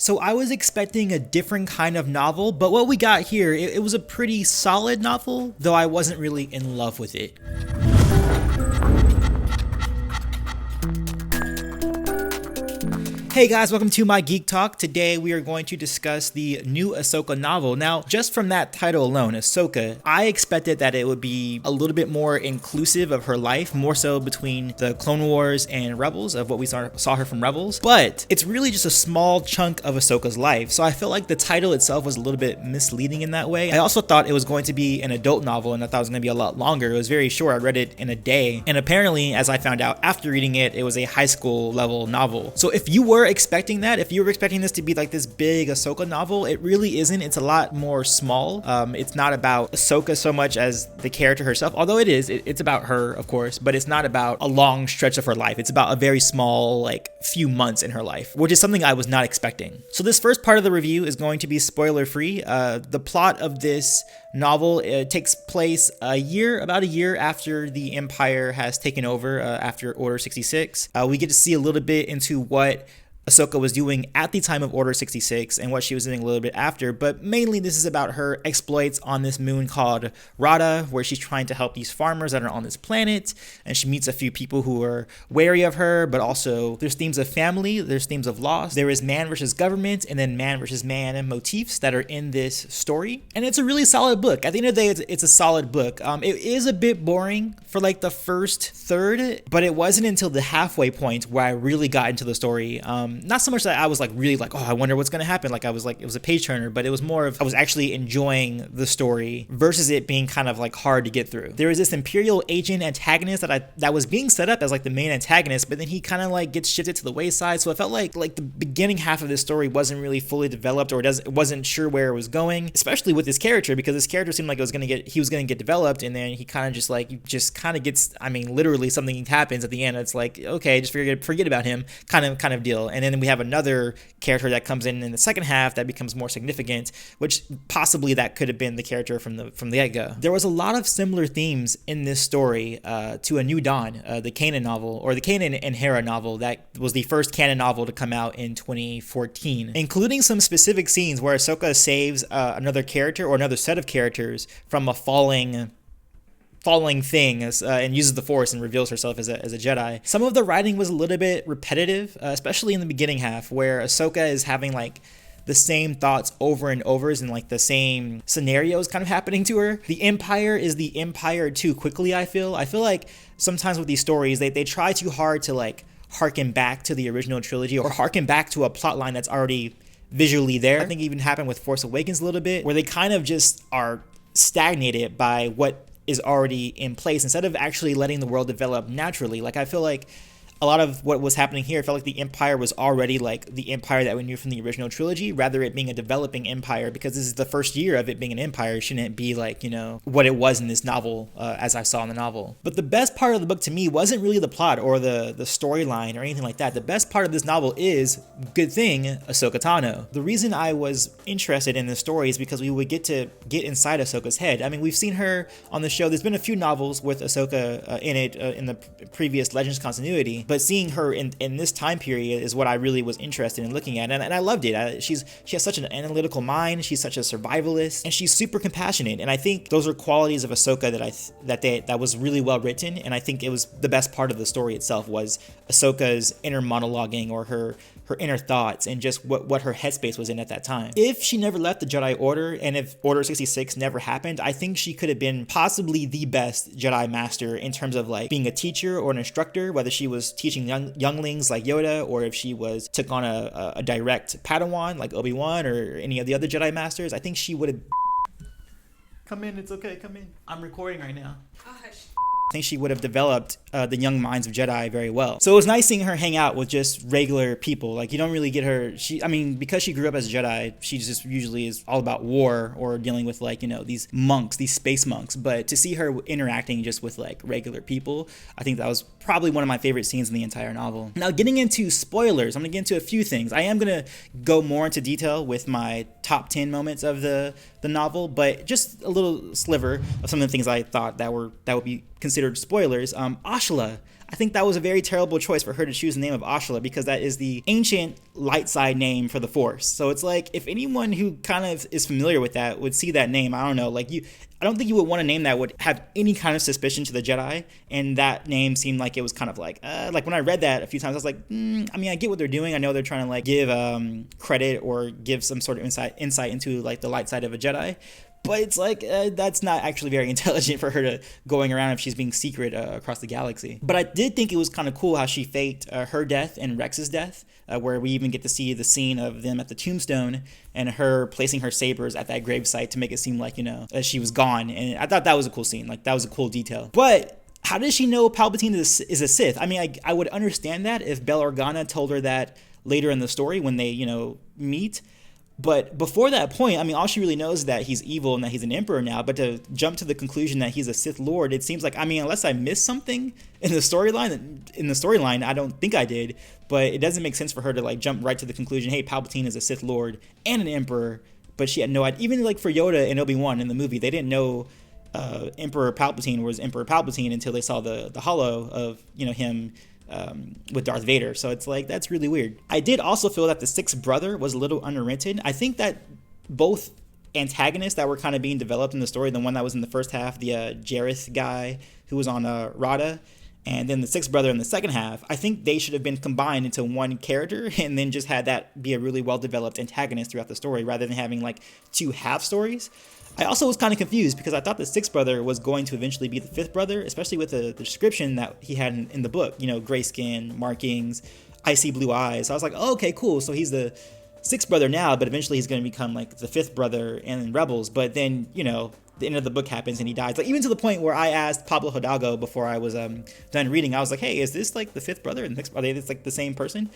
So I was expecting a different kind of novel, but what we got here, it was a pretty solid novel, though I wasn't really in love with it. Hey guys, welcome to my Geek Talk. Today we are going to discuss the new Ahsoka novel. Now, just from that title alone, Ahsoka, I expected that it would be a little bit more inclusive of her life, more so between the Clone Wars and Rebels, of what we saw her from Rebels. But it's really just a small chunk of Ahsoka's life, so I feel like the title itself was a little bit misleading in that way. I also thought it was going to be an adult novel, and I thought it was going to be a lot longer. It was very short. I read it in a day, and apparently, as I found out after reading it, it was a high school level novel. So if you were expecting that, if you were expecting this to be like this big Ahsoka novel, it really isn't. It's a lot more small. It's not about Ahsoka so much as the character herself, although it is. It's about her, of course, but it's not about a long stretch of her life. It's about a very small, like, few months in her life, which is something I was not expecting. So this first part of the review is going to be spoiler free. The plot of this novel takes place about a year after the Empire has taken over, after Order 66. We get to see a little bit into what Ahsoka was doing at the time of Order 66 and what she was doing a little bit after, but mainly this is about her exploits on this moon called Rada, where she's trying to help these farmers that are on this planet, and she meets a few people who are wary of her, but also there's themes of family, there's themes of loss, there is man versus government, and then man versus man motifs that are in this story, and it's a really solid book. At the end of the day, it's a solid book. It is a bit boring for like the first third, but it wasn't until the halfway point where I really got into the story. Not so much that I was like really like, oh, I wonder what's gonna happen. Like I was like, it was a page turner, but it was more of I was actually enjoying the story versus it being kind of like hard to get through. There was this Imperial agent antagonist that was being set up as like the main antagonist, but then he kind of like gets shifted to the wayside. So I felt like the beginning half of this story wasn't really fully developed, or wasn't sure where it was going, especially with this character, because this character seemed like he was gonna get developed, and then he kind of just kind of gets, I mean, literally something happens at the end. It's like, okay, just forget about him, kind of deal. And then we have another character that comes in the second half that becomes more significant, which possibly that could have been the character from the get-go. There was a lot of similar themes in this story to A New Dawn, the Kanan novel, or the Kanan and Hera novel that was the first canon novel to come out in 2014, including some specific scenes where Ahsoka saves another character or another set of characters from a falling thing and uses the Force and reveals herself as a Jedi. Some of the writing was a little bit repetitive, especially in the beginning half, where Ahsoka is having like the same thoughts over and over, and like the same scenarios kind of happening to her. The Empire is the Empire too quickly, I feel like sometimes with these stories they try too hard to like harken back to the original trilogy or harken back to a plot line that's already visually there. I think it even happened with Force Awakens a little bit, where they kind of just are stagnated by what is already in place instead of actually letting the world develop naturally. Like I feel like a lot of what was happening here, it felt like the Empire was already like the Empire that we knew from the original trilogy, rather it being a developing empire, because this is the first year of it being an empire. Shouldn't it be like, you know, what it was in this novel, as I saw in the novel. But the best part of the book to me wasn't really the plot or the storyline or anything like that. The best part of this novel is, good thing, Ahsoka Tano. The reason I was interested in this story is because we would get to get inside Ahsoka's head. I mean, we've seen her on the show. There's been a few novels with Ahsoka in it, in the previous Legends continuity, but seeing her in this time period is what I really was interested in looking at, and I loved it. She has such an analytical mind, she's such a survivalist, and she's super compassionate, and I think those are qualities of Ahsoka that was really well written, and I think it was the best part of the story itself was Ahsoka's inner monologuing, or her inner thoughts, and just what her headspace was in at that time. If she never left the Jedi Order, and if Order 66 never happened, I think she could have been possibly the best Jedi Master in terms of like being a teacher or an instructor, whether she was teaching younglings like Yoda, or if she took on a direct Padawan like Obi-Wan or any of the other Jedi Masters. I think she would have... Come in, it's okay, come in. I'm recording right now. Gosh. I think she would have developed the young minds of Jedi very well. So it was nice seeing her hang out with just regular people. Like, you don't really get her, because she grew up as a Jedi, she just usually is all about war or dealing with, like, you know, these monks, these space monks. But to see her interacting just with like regular people, I think that was probably one of my favorite scenes in the entire novel. Now, getting into spoilers, I'm gonna get into a few things. I am gonna go more into detail with my top 10 moments of the novel, but just a little sliver of some of the things I thought that would be considered spoilers. Ashla, I think that was a very terrible choice for her to choose the name of Ashla, because that is the ancient light side name for the Force. So it's like, if anyone who kind of is familiar with that would see that name, I don't know, like I don't think you would want a name that would have any kind of suspicion to the Jedi, and that name seemed like it was kind of like when I read that a few times, I was like, I mean, I get what they're doing. I know they're trying to like give credit or give some sort of insight into like the light side of a Jedi, but it's like that's not actually very intelligent for her to going around if she's being secret across the galaxy. But I did think it was kind of cool how she faked her death and Rex's death, where we even get to see the scene of them at the tombstone and her placing her sabers at that gravesite to make it seem like, she was gone. And I thought that was a cool scene. Like, that was a cool detail. But how does she know Palpatine is a Sith? I mean, I would understand that if Bail Organa told her that later in the story when they, meet. But before that point, I mean, all she really knows is that he's evil and that he's an emperor now. But to jump to the conclusion that he's a Sith Lord, it seems like, I mean, unless I missed something in the storyline, I don't think I did. But it doesn't make sense for her to like jump right to the conclusion, hey, Palpatine is a Sith Lord and an emperor. But she had no idea. Even like for Yoda and Obi-Wan in the movie, they didn't know Emperor Palpatine was Emperor Palpatine until they saw the holo of him with Darth Vader. So it's like, that's really weird. I did also feel that the sixth brother was a little underwritten. I think that both antagonists that were kind of being developed in the story, the one that was in the first half, the Jareth guy who was on Rada, and then the sixth brother in the second half, I think they should have been combined into one character and then just had that be a really well-developed antagonist throughout the story rather than having like two half stories. I also was kind of confused because I thought the sixth brother was going to eventually be the fifth brother, especially with the description that he had in the book, gray skin, markings, icy blue eyes. So I was like, oh, okay, cool. So he's the sixth brother now, but eventually he's going to become like the fifth brother in Rebels. But then, the end of the book happens and he dies. Like, even to the point where I asked Pablo Hidalgo before I was done reading, I was like, hey, is this like the fifth brother and the sixth brother? Are they like the same person?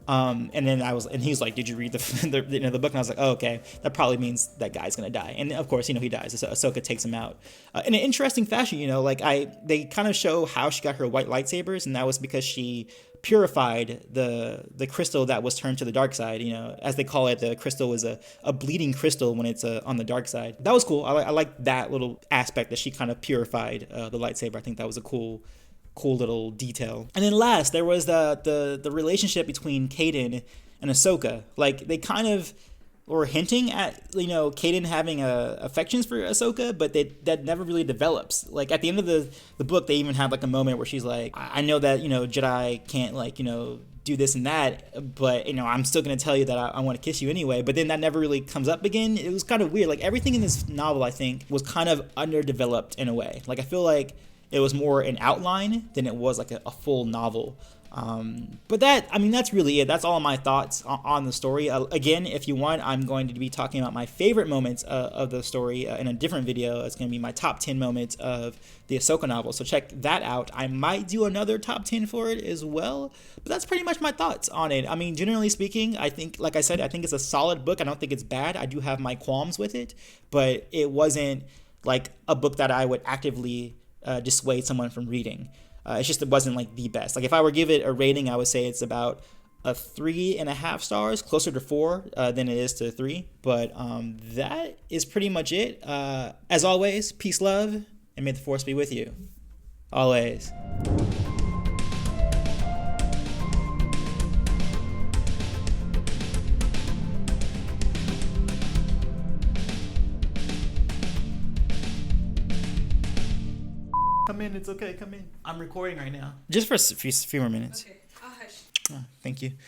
And then he was like, did you read the book? And I was like, oh, okay, that probably means that guy's gonna die. And of course, he dies. So Ahsoka takes him out in an interesting fashion. They kind of show how she got her white lightsabers, and that was because she purified the crystal that was turned to the dark side. As they call it, the crystal is a bleeding crystal when it's on the dark side. That was cool. I like that little aspect that she kind of purified the lightsaber. I think that was a cool little detail. And then last, there was the relationship between Kaden and Ahsoka. Like, they kind of were hinting at Kaden having affections for Ahsoka, but that never really develops. Like, at the end of the book, they even have like a moment where she's like, I know that Jedi can't do this and that, but I'm still gonna tell you that I want to kiss you anyway. But then that never really comes up again. It was kind of weird. Like, everything in this novel, I think, was kind of underdeveloped in a way. Like, I feel like it was more an outline than it was like a full novel. But that's really it. That's all my thoughts on the story. Again, if you want, I'm going to be talking about my favorite moments of the story in a different video. It's going to be my top 10 moments of the Ahsoka novel. So check that out. I might do another top 10 for it as well. But that's pretty much my thoughts on it. I mean, generally speaking, I think, like I said, I think it's a solid book. I don't think it's bad. I do have my qualms with it, but it wasn't like a book that I would actively dissuade someone from reading. It's just, it wasn't like the best. Like, if I were to give it a rating, I would say it's about a 3.5 stars, closer to 4 than it is to 3. But that is pretty much it. As always, peace, love, and may the Force be with you. Always. Come in, it's okay, come in. I'm recording right now. Just for a few more minutes. Okay, hush. Oh, thank you.